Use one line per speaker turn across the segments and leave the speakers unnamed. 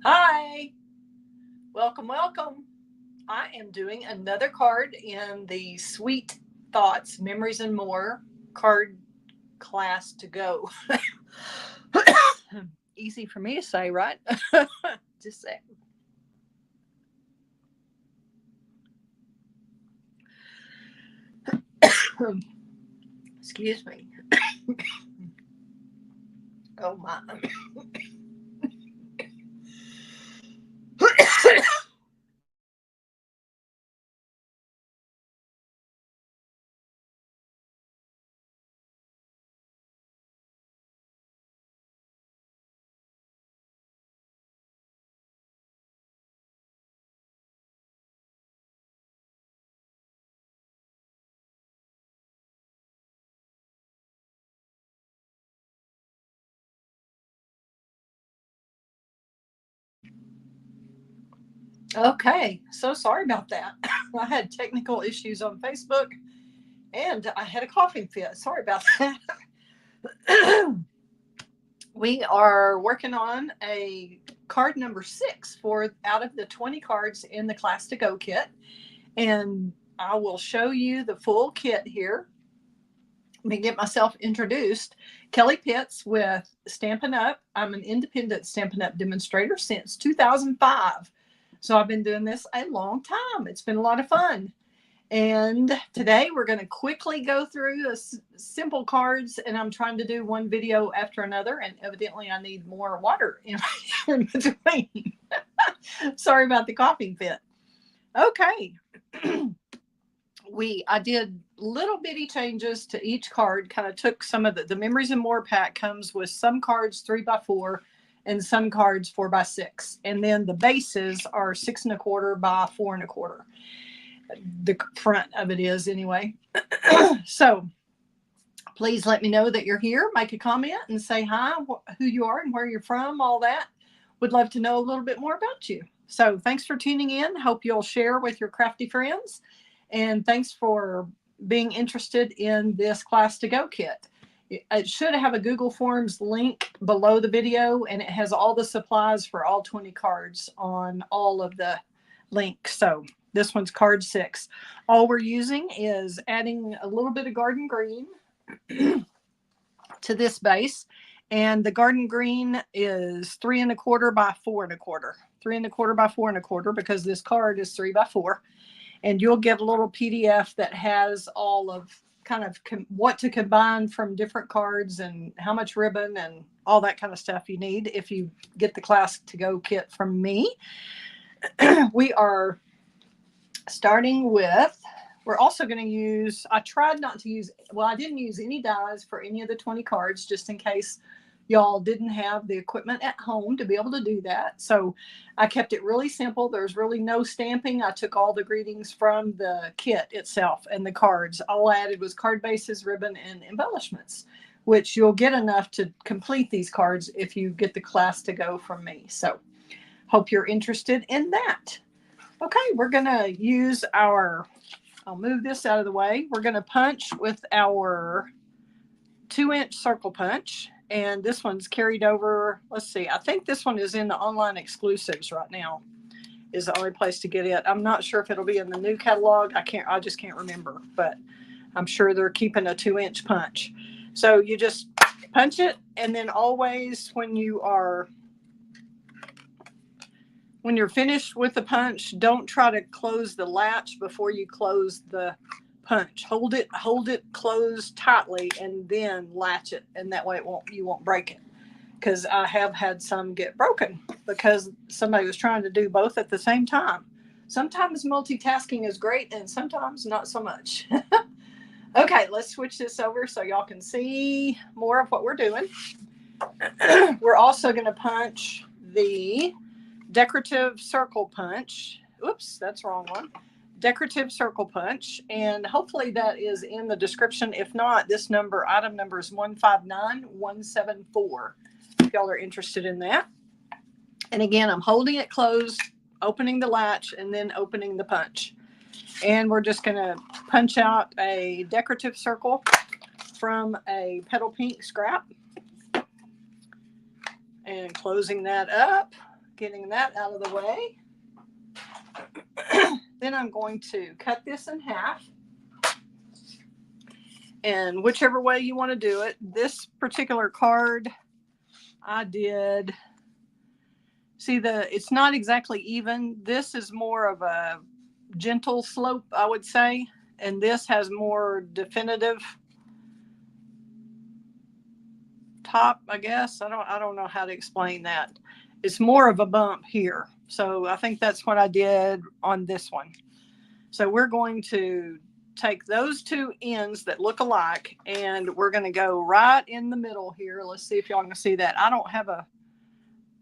Hi, welcome, welcome. I am doing another card in the Sweet Thoughts, Memories, and More card class to go. Easy for me to say, right? Just say, excuse me. Oh my. Okay, so sorry about that. I had technical issues on Facebook and I had a coughing fit. Sorry about that. We are working on a card number 6 for out of the 20 cards in the Class to Go kit. And I will show you the full kit here. Let me get myself introduced. Kelly Pitts with Stampin' Up. I'm an independent Stampin' Up demonstrator since 2005. So I've been doing this a long time. It's been a lot of fun. And today we're going to quickly go through simple cards, and I'm trying to do one video after another, and evidently I need more water in between. Sorry about the coughing fit. Okay. I did little bitty changes to each card, kind of took some of the Memories and More pack comes with some cards 3x4 and some cards 4x6. And then the bases are 6 1/4 by 4 1/4. The front of it is anyway. So please let me know that you're here. Make a comment and say hi, who you are and where you're from, all that. Would love to know a little bit more about you. So thanks for tuning in. Hope you'll share with your crafty friends. And thanks for being interested in this Class to Go kit. It should have a Google Forms link below the video, and it has all the supplies for all 20 cards on all of the links. So this one's card 6. All we're using is adding a little bit of garden green to this base. And the garden green is 3 1/4 by 4 1/4. 3 1/4 by 4 1/4 because this card is 3x4. And you'll get a little PDF that has all of kind of what to combine from different cards and how much ribbon and all that kind of stuff you need if you get the Class to Go kit from me. We are starting with, we're also going to use, I tried not to use, well, I didn't use any dies for any of the 20 cards just in case y'all didn't have the equipment at home to be able to do that. So I kept it really simple. There's really no stamping. I took all the greetings from the kit itself and the cards. All I added was card bases, ribbon, and embellishments, which you'll get enough to complete these cards if you get the Class to Go from me. So hope you're interested in that. Okay, we're going to use our, I'll move this out of the way. We're going to punch with our 2-inch circle punch. And this one's carried over. Let's see. I think this one is in the online exclusives right now. Is the only place to get it. I'm not sure if it'll be in the new catalog. I just can't remember. But I'm sure they're keeping a 2-inch punch. So you just punch it, and then always when you're finished with the punch, don't try to close the latch before you close the punch. Hold it closed tightly, and then latch it, and that way you won't break it. Because I have had some get broken because somebody was trying to do both at the same time. Sometimes multitasking is great, and sometimes not so much. Okay, let's switch this over so y'all can see more of what we're doing. We're also going to punch the decorative circle punch. Oops, that's the wrong one. Decorative circle punch, and hopefully that is in the description. If not, this item number is 159174 if y'all are interested in that. And again, I'm holding it closed, opening the latch, and then opening the punch. And we're just going to punch out a decorative circle from a petal pink scrap and closing that up. getting that out of the way. Then I'm going to cut this in half. And whichever way you want to do it, this particular card, I did, see it's not exactly even. This is more of a gentle slope, I would say. And this has more definitive top, I guess. I don't know how to explain that. It's more of a bump here. So I think that's what I did on this one. So we're going to take those two ends that look alike, and we're going to go right in the middle here. Let's see if y'all can see that. I don't have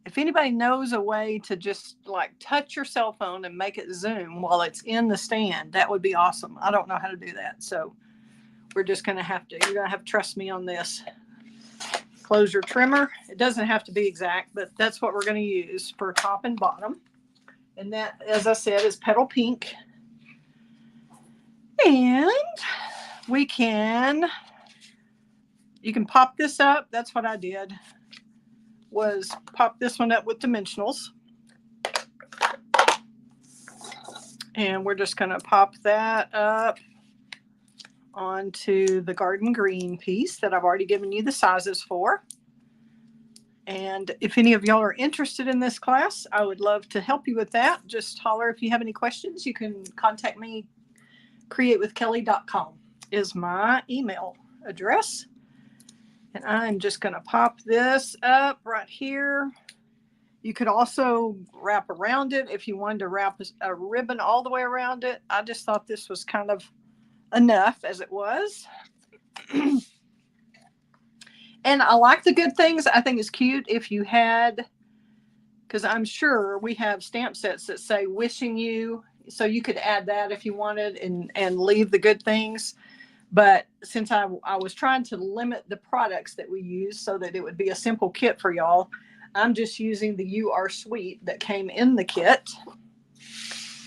if anybody knows a way to just like touch your cell phone and make it zoom while it's in the stand, that would be awesome. I don't know how to do that. So we're just going to you're going to have to trust me on this. Close your trimmer. It doesn't have to be exact, but that's what we're going to use for top and bottom. And that, as I said, is petal pink. And you can pop this up. That's what I did, was pop this one up with dimensionals. And we're just going to pop that up onto the garden green piece that I've already given you the sizes for. And if any of y'all are interested in this class, I would love to help you with that. Just holler if you have any questions. You can contact me. createwithkelly.com is my email address. And I'm just going to pop this up right here. You could also wrap around it if you wanted to wrap a ribbon all the way around it. I just thought this was kind of enough as it was. And I like the good things. I think it's cute if you had, because I'm sure we have stamp sets that say wishing you. So you could add that if you wanted and leave the good things. But since I was trying to limit the products that we use so that it would be a simple kit for y'all, I'm just using the You Are Sweet that came in the kit.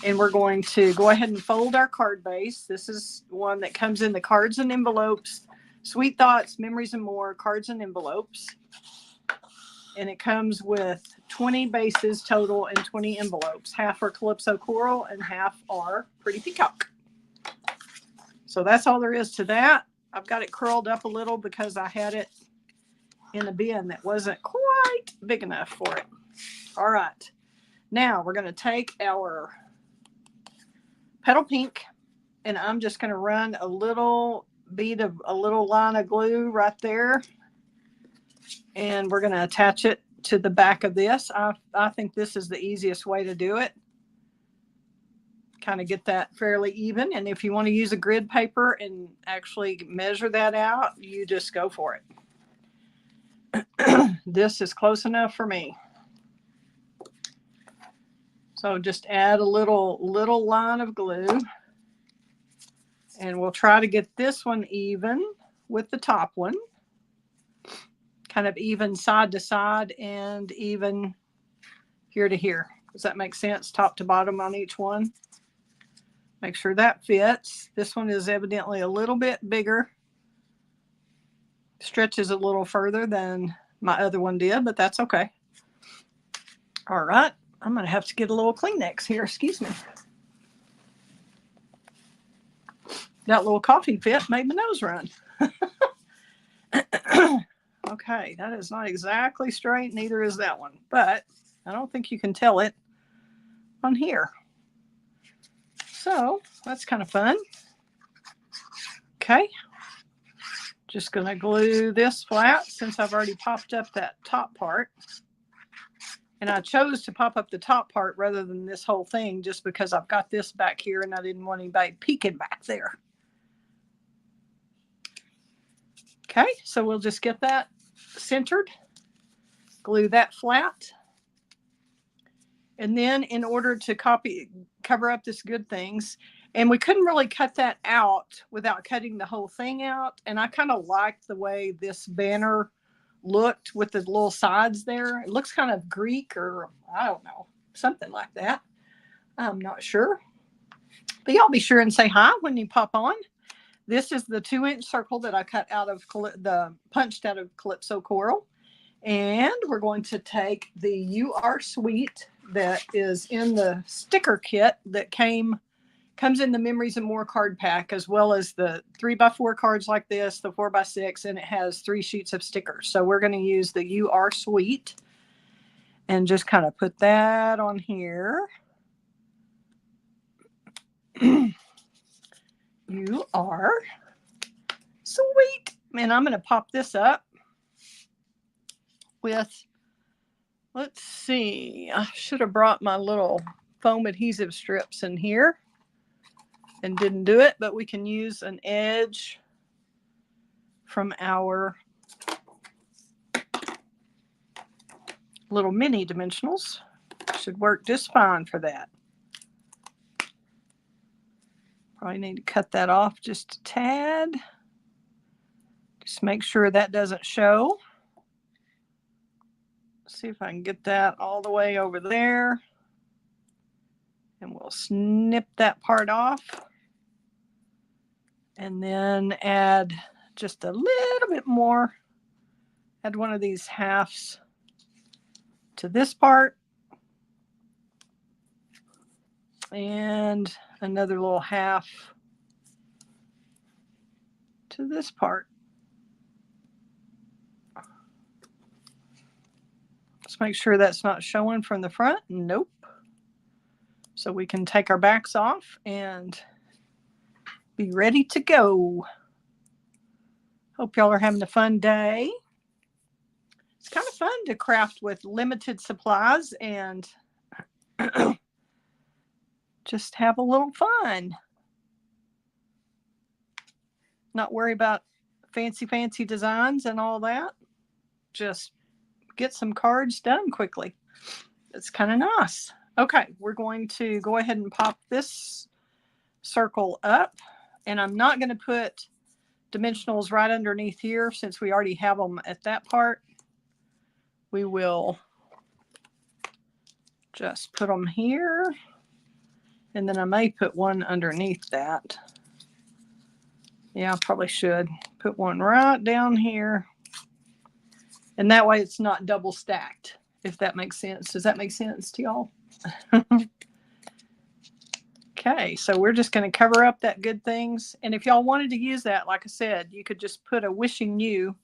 And we're going to go ahead and fold our card base. This is one that comes in the cards and envelopes, Sweet Thoughts, Memories and More, cards and envelopes. And it comes with 20 bases total and 20 envelopes. Half are Calypso Coral and half are Pretty Peacock. So that's all there is to that. I've got it curled up a little because I had it in a bin that wasn't quite big enough for it. All right. Now we're going to take our petal pink, and I'm just going to run a little line of glue right there. And we're going to attach it to the back of this. I think this is the easiest way to do it. Kind of get that fairly even. And if you want to use a grid paper and actually measure that out, you just go for it. This is close enough for me. So just add a little line of glue. And we'll try to get this one even with the top one. Kind of even side to side and even here to here. Does that make sense? Top to bottom on each one. Make sure that fits. This one is evidently a little bit bigger. Stretches a little further than my other one did, but that's okay. All right. I'm going to have to get a little Kleenex here. Excuse me. That little coffee fit made my nose run. Okay, that is not exactly straight. Neither is that one. But I don't think you can tell it on here. So that's kind of fun. Okay. Just going to glue this flat since I've already popped up that top part. And I chose to pop up the top part rather than this whole thing just because I've got this back here and I didn't want anybody peeking back there. Okay, so we'll just get that centered, glue that flat. And then in order to cover up this good things, and we couldn't really cut that out without cutting the whole thing out. And I kind of liked the way this banner looked with the little sides there. It looks kind of Greek or I don't know, something like that. I'm not sure. But y'all be sure and say hi when you pop on. This is the 2-inch circle that I cut out of punched out of Calypso Coral. And we're going to take the You Are Sweet that is in the sticker kit that comes in the Memories and More card pack, as well as the 3x4 cards like this, the 4x6, and it has 3 sheets of stickers. So we're going to use the You Are Sweet and just kind of put that on here. You are sweet. And I'm going to pop this up with, let's see, I should have brought my little foam adhesive strips in here and didn't do it, but we can use an edge from our little mini dimensionals. Should work just fine for that. Probably need to cut that off just a tad. Just make sure that doesn't show. See if I can get that all the way over there. And we'll snip that part off. And then add just a little bit more. Add one of these halves to this part. And another little half to this part. Let's make sure that's not showing from the front. Nope. So we can take our backs off and be ready to go. Hope y'all are having a fun day. It's kind of fun to craft with limited supplies and just have a little fun. Not worry about fancy designs and all that. Just get some cards done quickly. It's kind of nice. Okay, we're going to go ahead and pop this circle up. And I'm not going to put dimensionals right underneath here since we already have them at that part. We will just put them here. And then I may put one underneath that. Yeah, I probably should put one right down here. And that way it's not double stacked, if that makes sense. Does that make sense to y'all? Okay, so we're just going to cover up that good things. And if y'all wanted to use that, like I said, you could just put a wishing you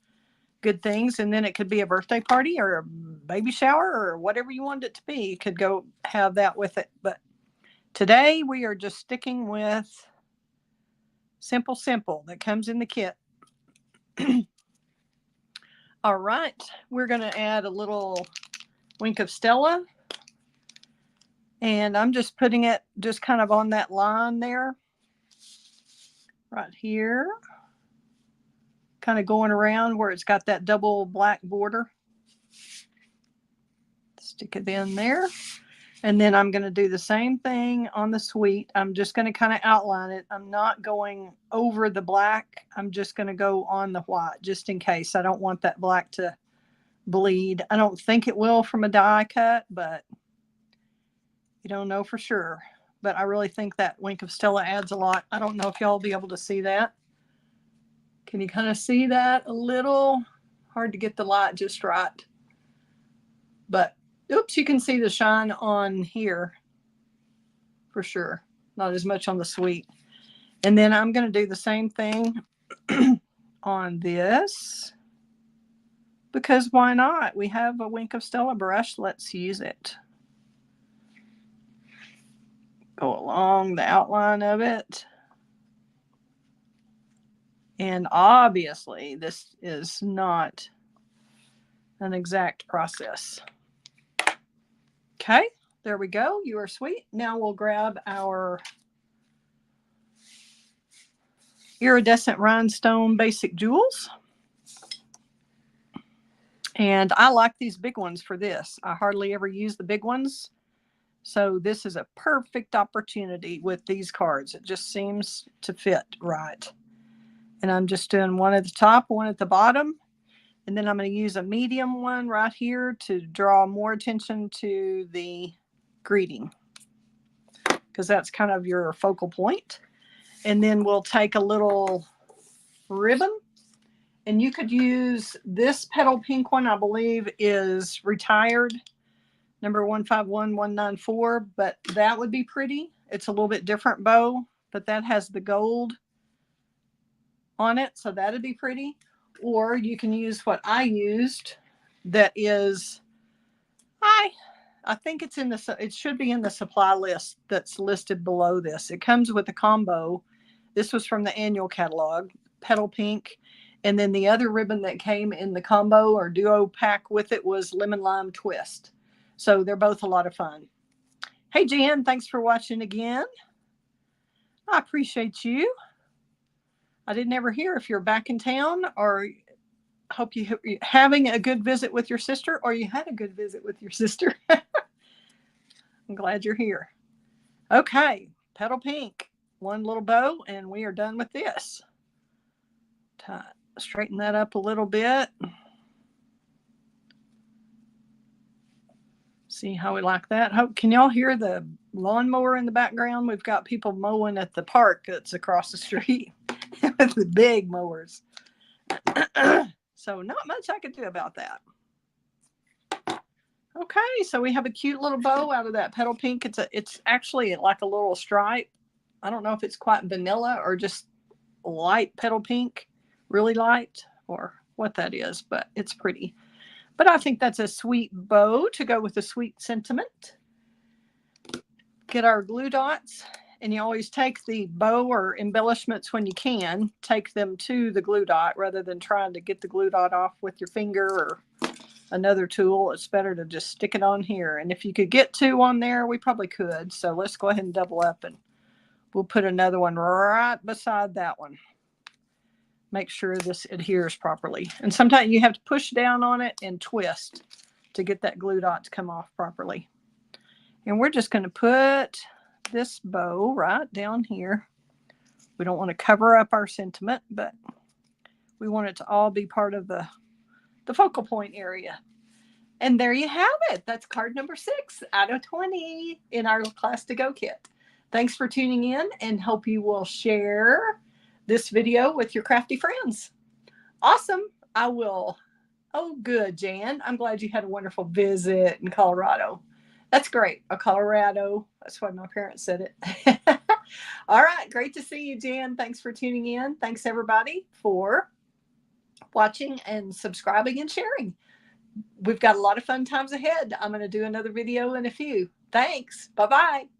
good things, and then it could be a birthday party or a baby shower or whatever you wanted it to be. You could go have that with it. But today we are just sticking with Simple that comes in the kit. All right, we're going to add a little wink of Stella. And I'm just putting it just kind of on that line there. Right here. Kind of going around where it's got that double black border. Stick it in there. And then I'm going to do the same thing on the sweet. I'm just going to kind of outline it. I'm not going over the black. I'm just going to go on the white just in case. I don't want that black to bleed. I don't think it will from a die cut, but you don't know for sure. But I really think that wink of Stella adds a lot. I don't know if y'all will be able to see that. Can you kind of see that a little? Hard to get the light just right. But oops, you can see the shine on here for sure. Not as much on the sweet. And then I'm going to do the same thing on this. Because why not? We have a wink of Stella brush. Let's use it. Go along the outline of it. And obviously, this is not an exact process. Okay, there we go. You are sweet. Now we'll grab our iridescent rhinestone basic jewels. And I like these big ones for this. I hardly ever use the big ones. So this is a perfect opportunity with these cards. It just seems to fit right. And I'm just doing one at the top, one at the bottom. And then I'm going to use a medium one right here to draw more attention to the greeting, because that's kind of your focal point. And then we'll take a little ribbon And you could use this petal pink one, I believe, is retired, number 151194, but that would be pretty. It's a little bit different bow, but that has the gold on it, so that'd be pretty. Or you can use what I used, that is, I think it's in the, it should be in the supply list that's listed below this. It comes with a combo. This was from the annual catalog, petal pink. And then the other ribbon that came in the combo or duo pack with it was lemon lime twist. So they're both a lot of fun. Hey, Jan, thanks for watching again. I appreciate you. I didn't ever hear if you're back in town, or hope you're having a good visit with your sister, or you had a good visit with your sister. I'm glad you're here. Okay, petal pink, one little bow, and we are done with this. Straighten that up a little bit. See how we like that. Can y'all hear the lawnmower in the background? We've got people mowing at the park that's across the street with the big mowers. So not much I could do about that. Okay, so we have a cute little bow out of that petal pink. It's actually like a little stripe. I don't know if it's quite vanilla or just light petal pink, really light, or what that is, but it's pretty. But I think that's a sweet bow to go with a sweet sentiment. Get our glue dots, and you always take the bow or embellishments when you can, take them to the glue dot rather than trying to get the glue dot off with your finger or another tool. It's better to just stick it on here. And if you could get two on there, we probably could. So let's go ahead and double up, and we'll put another one right beside that one. Make sure this adheres properly. And sometimes you have to push down on it and twist to get that glue dot to come off properly. And we're just going to put this bow right down here. We don't want to cover up our sentiment, but we want it to all be part of the focal point area. And there you have it. That's card number 6 out of 20 in our Class to Go kit. Thanks for tuning in, and hope you will share this video with your crafty friends. Awesome. I will. Oh, good, Jan. I'm glad you had a wonderful visit in Colorado. That's great. Colorado. That's why my parents said it. All right. Great to see you, Jan. Thanks for tuning in. Thanks, everybody, for watching and subscribing and sharing. We've got a lot of fun times ahead. I'm going to do another video in a few. Thanks. Bye-bye.